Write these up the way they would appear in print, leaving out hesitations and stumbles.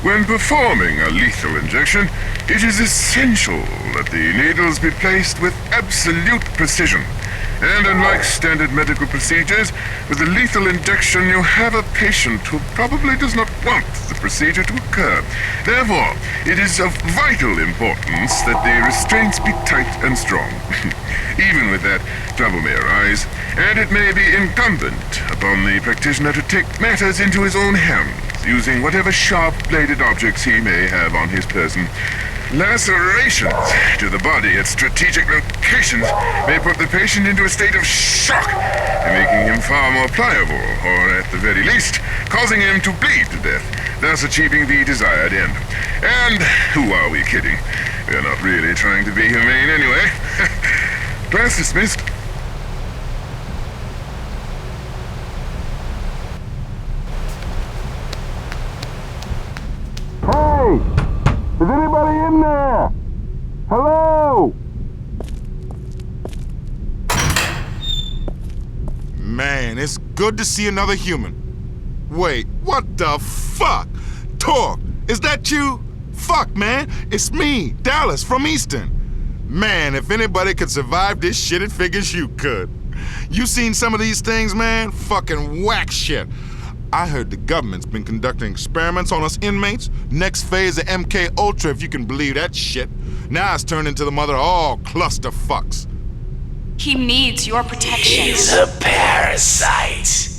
When performing a lethal injection, it is essential that the needles be placed with absolute precision. And unlike standard medical procedures, with a lethal injection you have a patient who probably does not want the procedure to occur. Therefore, it is of vital importance that the restraints be tight and strong. Even with that, trouble may arise, and it may be incumbent upon the practitioner to take matters into his own hands, using whatever sharp-bladed objects he may have on his person. Lacerations to the body at strategic locations may put the patient into a state of shock, making him far more pliable, or at the very least, causing him to bleed to death, thus achieving the desired end. And who are we kidding? We're not really trying to be humane anyway. Class dismissed. Hey! Is anybody in there? Hello? Man, it's good to see another human. Wait, what the fuck? Torque, is that you? Fuck, man, it's me, Dallas from Easton. Man, if anybody could survive this shit, it figures you could. You seen some of these things, man? Fucking whack shit. I heard the government's been conducting experiments on us inmates. Next phase of MK Ultra, if you can believe that shit. Now it's turned into the mother of all clusterfucks. He needs your protection. He's a parasite.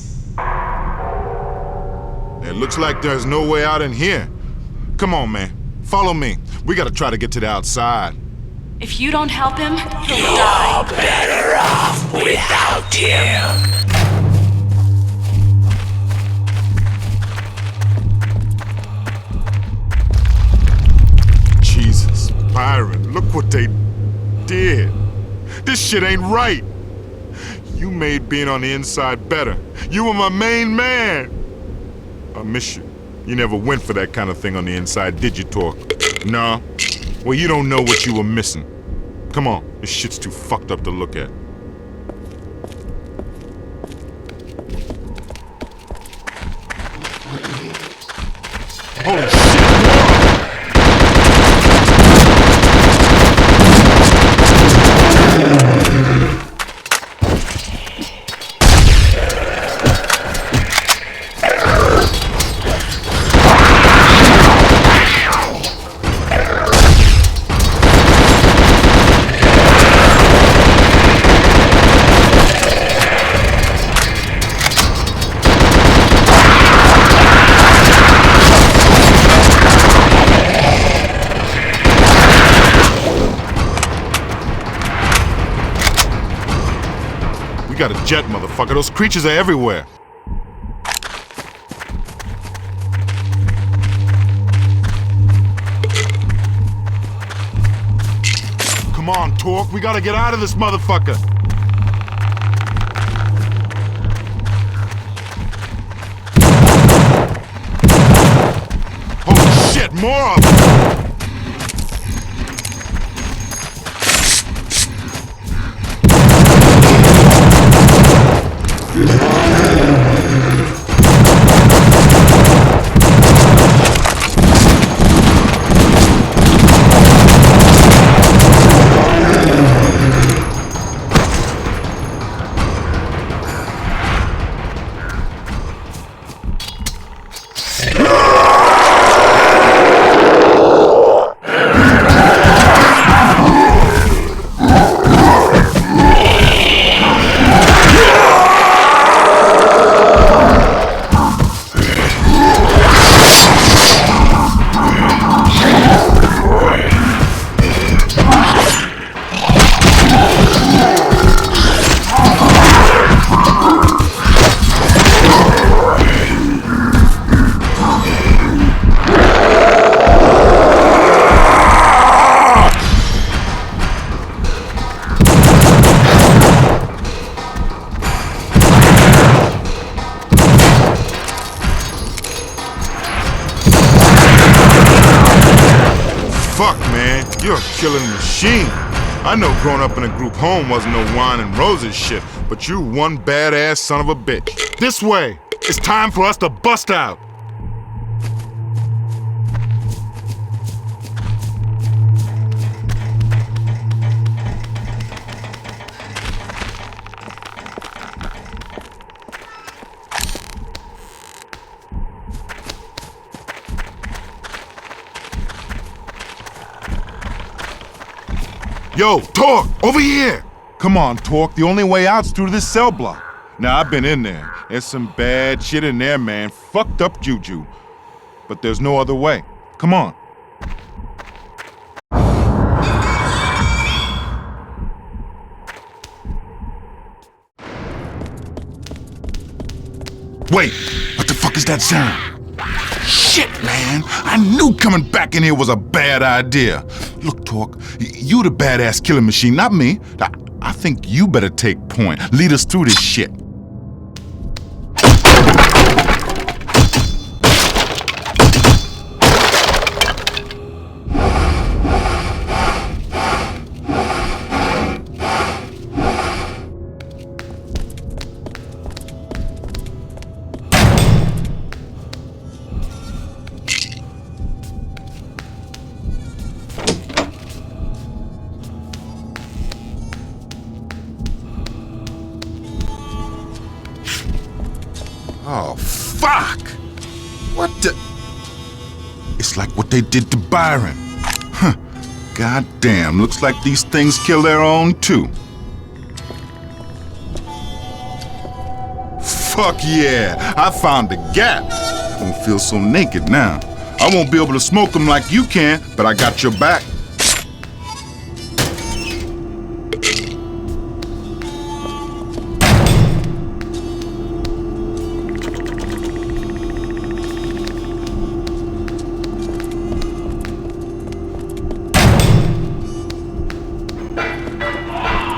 It looks like there's no way out in here. Come on, man. Follow me. We gotta try to get to the outside. If you don't help him, he'll die. You're better off without him. Jesus, Byron, look what they did. This shit ain't right. You made being on the inside better. You were my main man. I miss you. You never went for that kind of thing on the inside, did you, Torque? No? Well, you don't know what you were missing. Come on, this shit's too fucked up to look at. Holy shit! We got a jet, motherfucker. Those creatures are everywhere. Come on, Torque. We gotta get out of this motherfucker. Holy shit, more of them! Fuck, man, you're a killing machine. I know growing up in a group home wasn't no wine and roses shit, but you one badass son of a bitch. This way. It's time for us to bust out. Yo, Torque, over here! Come on, Torque, the only way out's through this cell block. Now, I've been in there. There's some bad shit in there, man. Fucked up juju. But there's no other way. Come on. Wait, what the fuck is that sound? Shit, man! I knew coming back in here was a bad idea. Look, Torque, you the badass killing machine, not me. I think you better take point. Lead us through this shit. Oh, fuck! What the... It's like what they did to Byron. Huh. Goddamn, looks like these things kill their own, too. Fuck yeah! I found the gap. I don't feel so naked now. I won't be able to smoke them like you can, but I got your back.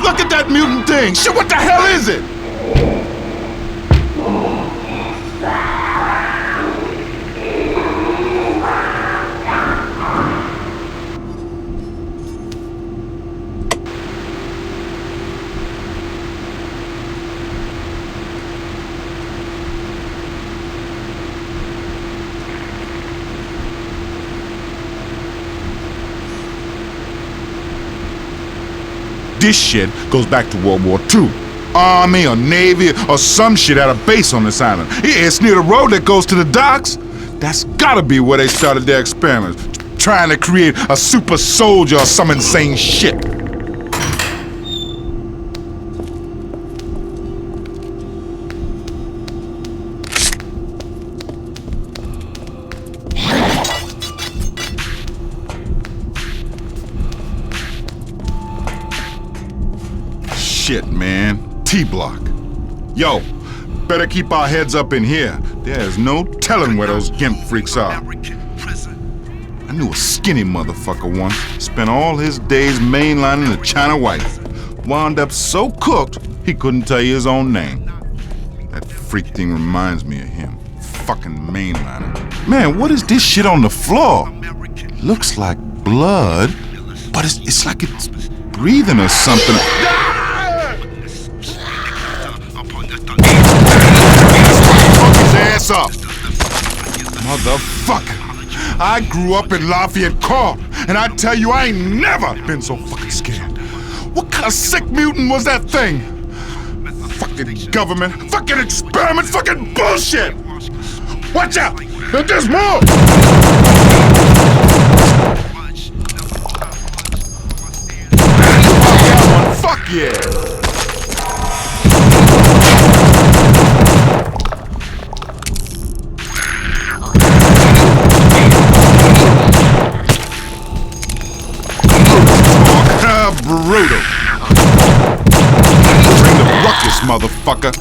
Look at that mutant thing! Shit, what the hell is it? This shit goes back to World War II. Army or Navy or some shit at a base on this island. It's near the road that goes to the docks. That's gotta be where they started their experiments. Trying to create a super soldier or some insane shit. Shit, man. T-block. Yo, better keep our heads up in here. There's no telling where those gimp freaks are. I knew a skinny motherfucker once. Spent all his days mainlining the China White. Wound up so cooked, he couldn't tell you his own name. That freak thing reminds me of him. Fucking mainliner. Man, what is this shit on the floor? Looks like blood, but it's like it's breathing or something. Ass up! Motherfucker! I grew up in Lafayette Court, and I tell you, I ain't never been so fucking scared. What kind of sick mutant was that thing? Fucking government, fucking experiment, fucking bullshit! Watch out! There's more! Fuck yeah! Brutal. Bring the ruckus, motherfucker.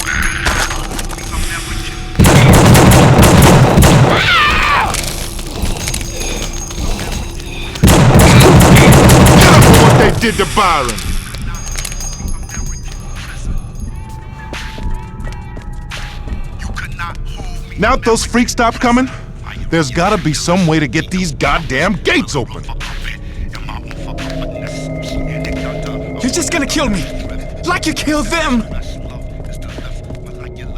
Get up for what they did to Byron. Now that those freaks stop coming, there's gotta be some way to get these goddamn gates open. just gonna kill me. Like you killed them.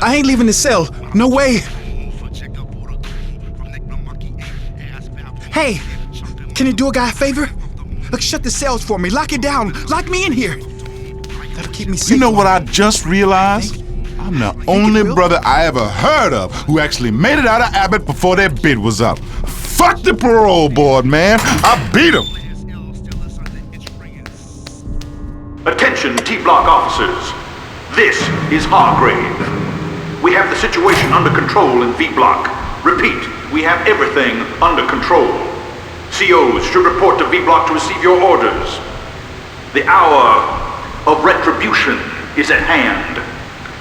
I ain't leaving the cell. No way. Hey, can you do a guy a favor? Look, shut the cells for me. Lock it down. Lock me in here. That'll keep me safe. You know what I just realized? I'm the only brother I ever heard of who actually made it out of Abbott before their bid was up. Fuck the parole board, man. I beat him. Attention T-Block officers. This is Hargrave. We have the situation under control in V-Block. Repeat, we have everything under control. COs should report to V-Block to receive your orders. The hour of retribution is at hand.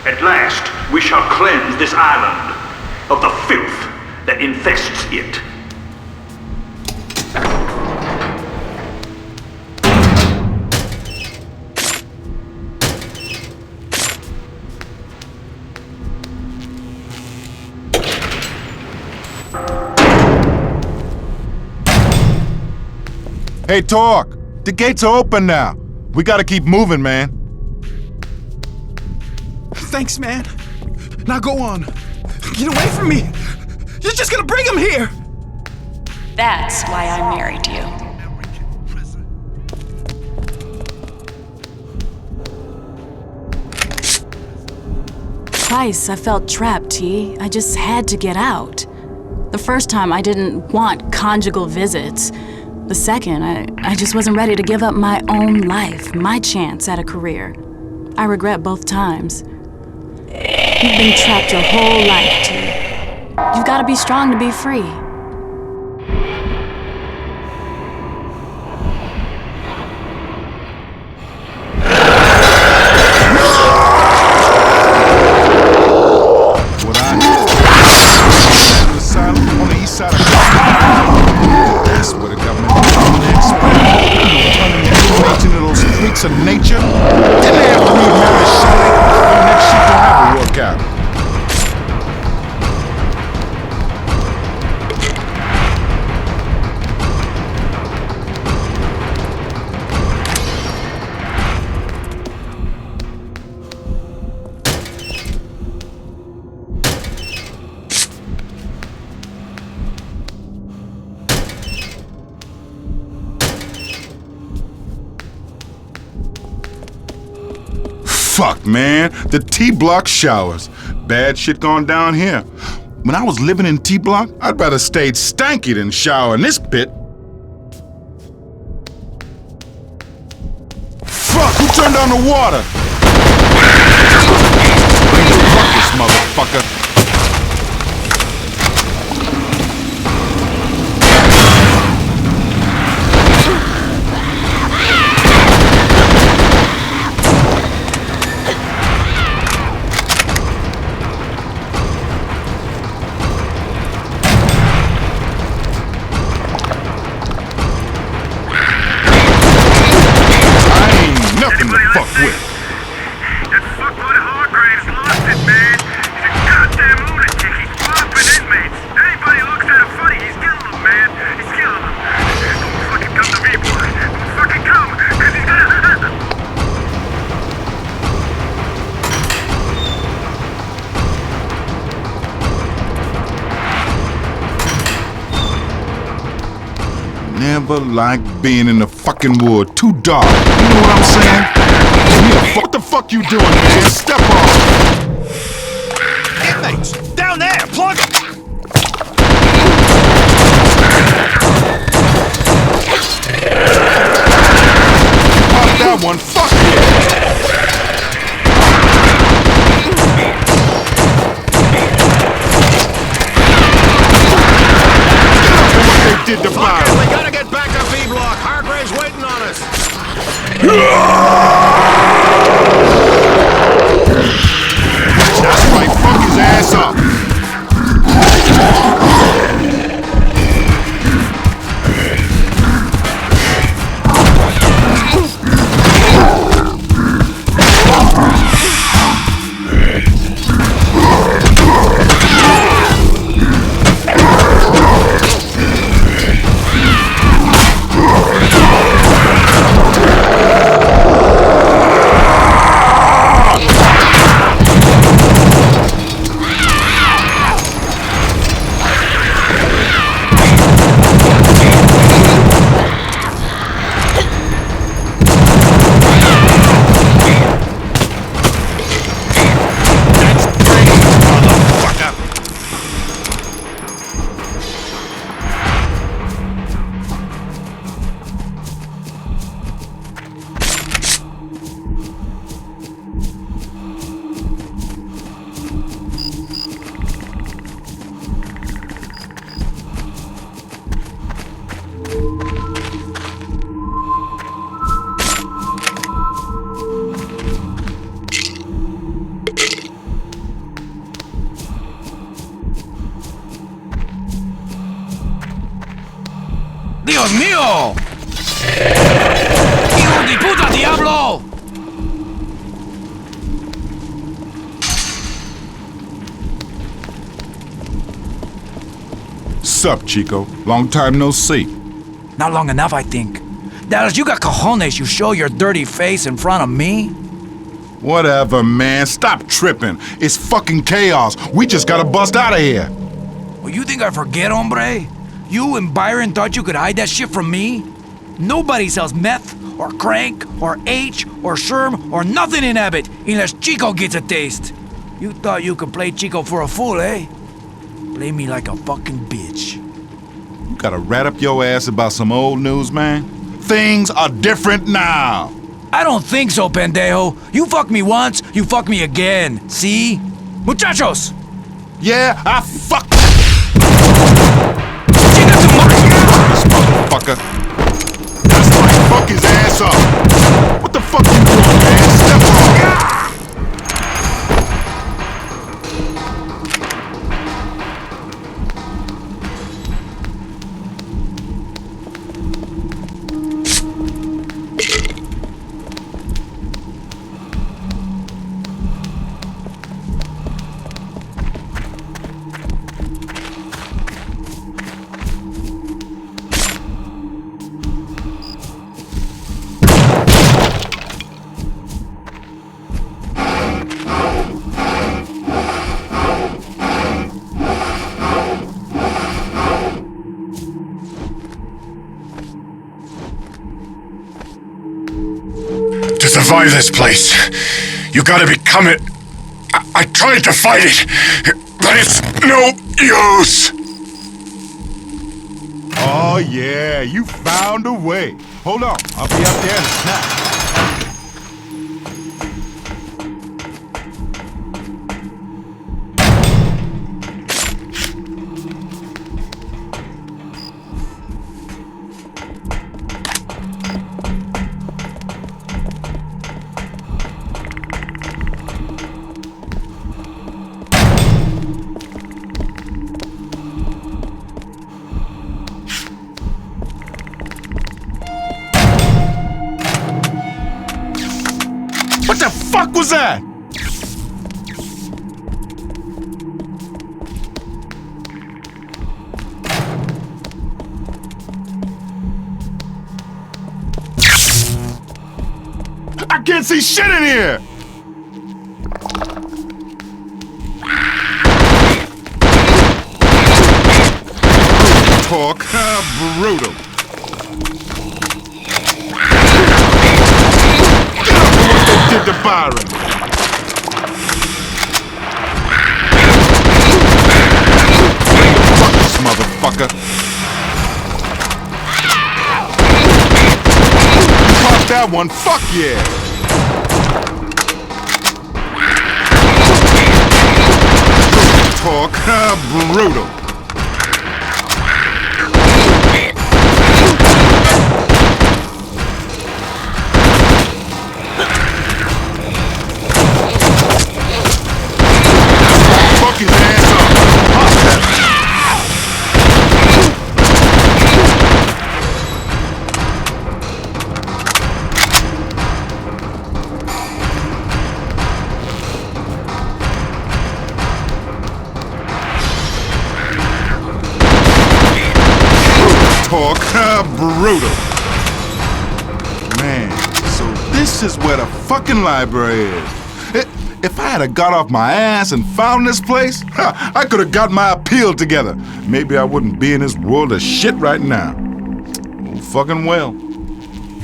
At last, we shall cleanse this island of the filth that infests it. Hey, Torque, the gates are open now. We gotta keep moving, man. Thanks, man. Now go on. Get away from me. You're just gonna bring him here. That's why I married you. Twice I felt trapped, T. I just had to get out. The first time I didn't want conjugal visits. The second, I just wasn't ready to give up my own life, my chance at a career. I regret both times. You've been trapped your whole life, T. You've got to be strong to be free. What I hear is asylum on the east side of that's where the government turning information into those freaks of nature. Then they have to read Mary Shelley, and that shit don't ever work out. Fuck, man. The T-Block showers. Bad shit going down here. When I was living in T-Block, I'd rather stayed stanky than shower in this pit. Fuck, who turned on the water? Bring the ruckus, motherfucker. Nothing to fuck with. That fuckload of Hargraves lost it, man. He's a goddamn lunatic. He's flopping inmates. Anybody who looks at him funny, he's killing them, man. He's killing them. Don't fucking come to me, boy. Don't fucking come, because he's gonna... Never liked being in the fucking wood. Too dark. You know what I'm saying? Yeah, what the fuck you doing, man? Step off. Inmates, down there, plug them. Pop that one. Fuck you. What they did to Byron. We gotta get back to V-Block. Hargrave's waiting on us. That's right. Fuck his ass up. Dios mío! ¡Hijo de puta diablo! Sup, Chico? Long time no see. Not long enough, I think. Dallas, you got cojones, you show your dirty face in front of me? Whatever, man. Stop tripping. It's fucking chaos. We just gotta bust out of here. Well, you think I forget, hombre? You and Byron thought you could hide that shit from me? Nobody sells meth, or crank, or H, or Sherm, or nothing in Abbott, unless Chico gets a taste. You thought you could play Chico for a fool, eh? Play me like a fucking bitch. You gotta rat up your ass about some old news, man. Things are different now. I don't think so, pendejo. You fuck me once, you fuck me again. See? Muchachos! Yeah, I fuck Chinga tu madre! this motherfucker. That's right, fuck his ass up. What the fuck you doing, man? Step off. To survive this place, you gotta become it. I tried to fight it, but it's no use. Oh, yeah, you found a way. Hold on, I'll be up there in a snap. What the fuck was that? I can't see shit in here! Talk, brutal. Did to Byron. Fuck this motherfucker. You caught that one, fuck yeah. Talk, brutal. Fuck his ass up. Talk, brutal. Man, so this is where the fucking library is. If I had got off my ass and found this place, I could have got my appeal together. Maybe I wouldn't be in this world of shit right now. Oh, fucking well.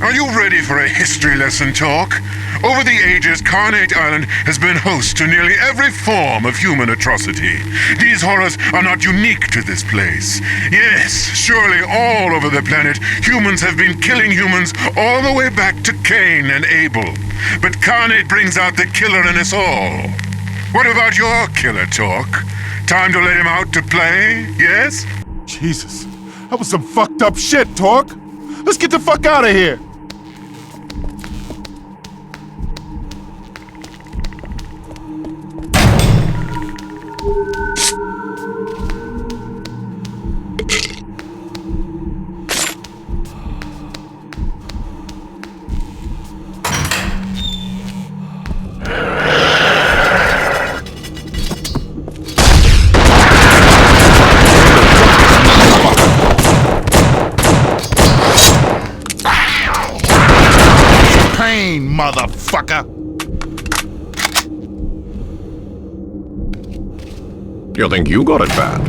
Are you ready for a history lesson, Talk? Over the ages, Carnate Island has been host to nearly every form of human atrocity. These horrors are not unique to this place. Yes, surely all over the planet, humans have been killing humans all the way back to Cain and Abel. But Carnate brings out the killer in us all. What about your killer, Talk? Time to let him out to play, yes? Jesus, that was some fucked up shit, Talk. Let's get the fuck out of here. You think you got it bad?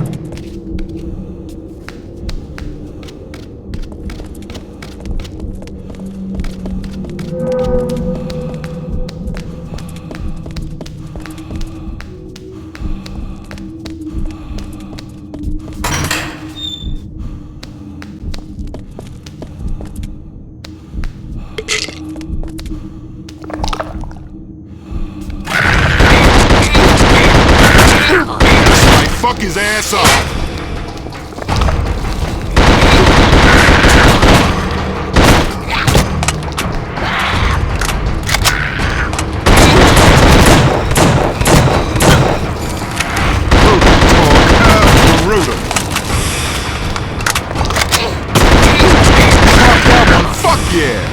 Fuck his ass up! Brutal. Fuck that one, fuck yeah!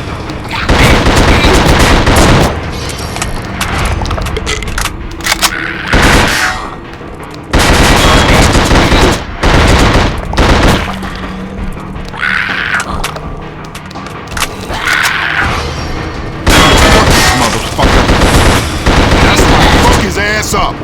Up.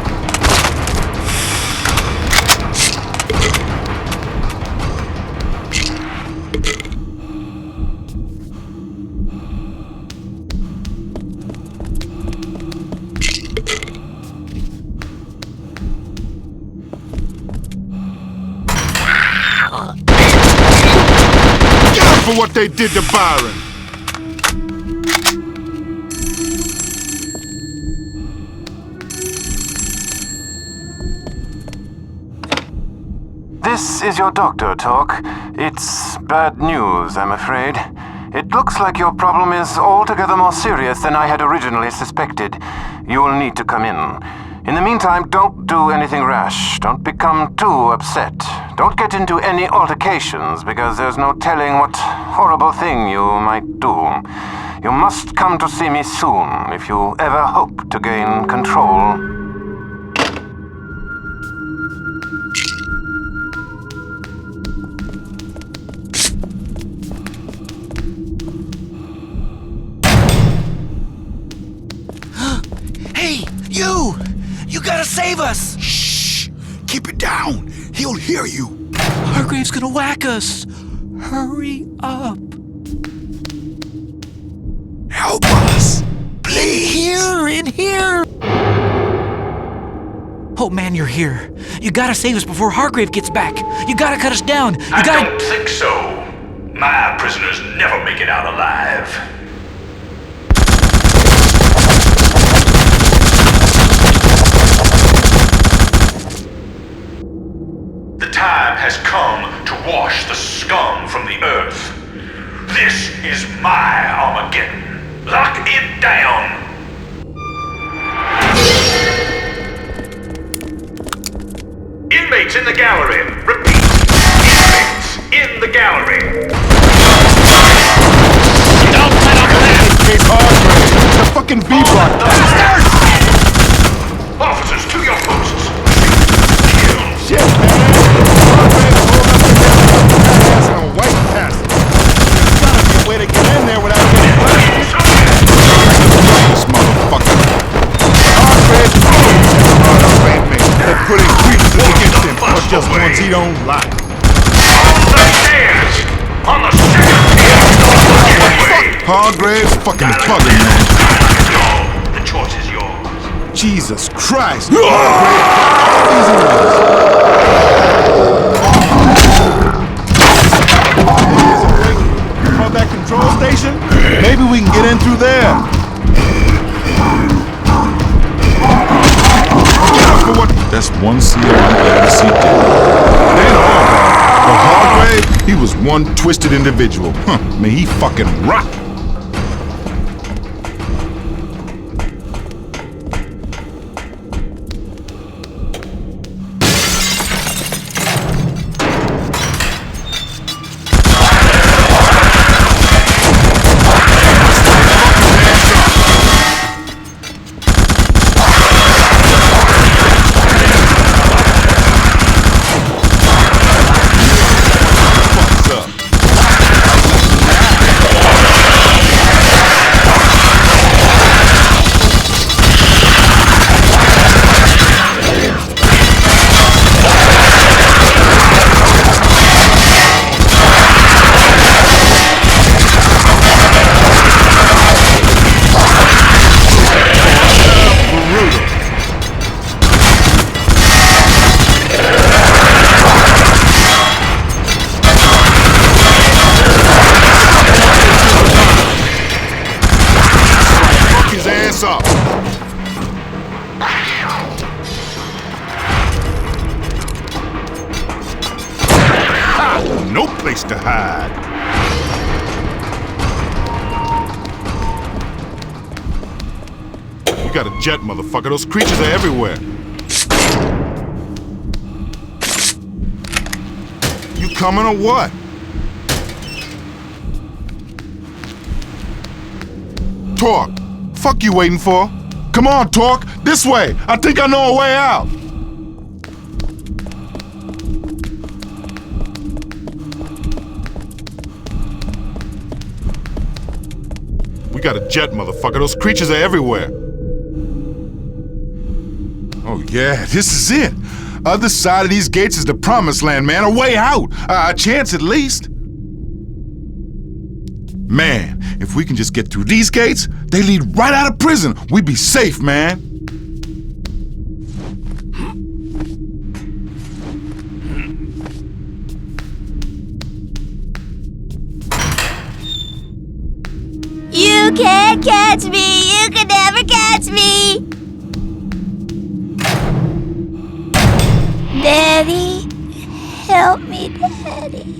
Get up for what they did to Byron. This is your doctor, Talk. It's bad news, I'm afraid. It looks like your problem is altogether more serious than I had originally suspected. You will need to come in. In the meantime, don't do anything rash. Don't become too upset. Don't get into any altercations, because there's no telling what horrible thing you might do. You must come to see me soon if you ever hope to gain control. You gotta save us! Shh! Keep it down! He'll hear you! Hargrave's gonna whack us! Hurry up! Help us! Please! Here, in here! Oh man, you're here. You gotta save us before Hargrave gets back. You gotta cut us down. I don't think so. My prisoners never make it out alive. The time has come to wash the scum from the earth. This is my Armageddon. Lock it down. Inmates in the gallery. Repeat. Inmates in the gallery. Don't let him live! It's Hargrave, the fucking B-block bastard! Officers, to your posts. Shit, man! Hargrave pulled up together. Ass on a white passage. There's gotta be a way to get in there without getting blasted. This motherfucker. Hargrave hard me. They're putting grievances against him for just ones he don't like. On the stairs! On the second floor! Hargrave's fucking bugging, man. The choice is yours. Jesus Christ! Hargrave, easy ones. From that control station? Maybe we can get in through there. For what? That's one seal I'm glad to see dead. It ain't all bad. But Hargrave, he was one twisted individual. Huh, may he fucking rot. place to hide. We got a jet, motherfucker. Those creatures are everywhere. You coming or what? Torque, fuck you waiting for? Come on, Torque, this way. I think I know a way out. We got a jet, motherfucker. Those creatures are everywhere. Oh yeah, this is it. Other side of these gates is the promised land, man. A way out. A chance at least. Man, if we can just get through these gates, they lead right out of prison. We'd be safe, man. You can't catch me! You can never catch me! Daddy, help me, Daddy.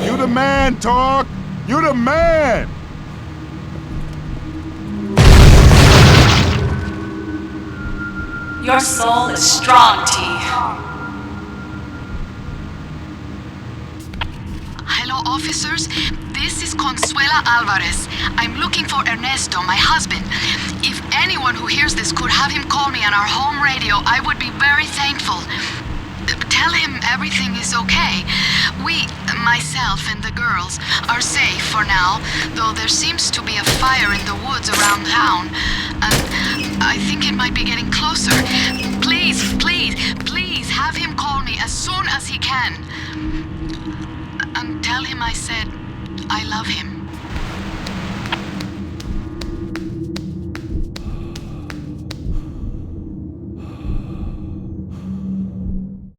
You the man, Torque. You the man. Your soul is strong, T. Hello, officers. This is Consuela Alvarez. I'm looking for Ernesto, my husband. If anyone who hears this could have him call me on our home radio, I would be very thankful. Tell him everything is okay. We, myself and the girls, are safe for now, though there seems to be a fire in the woods around town, and I think it might be getting closer. Please, please, please have him call me as soon as he can. And tell him I said I love him.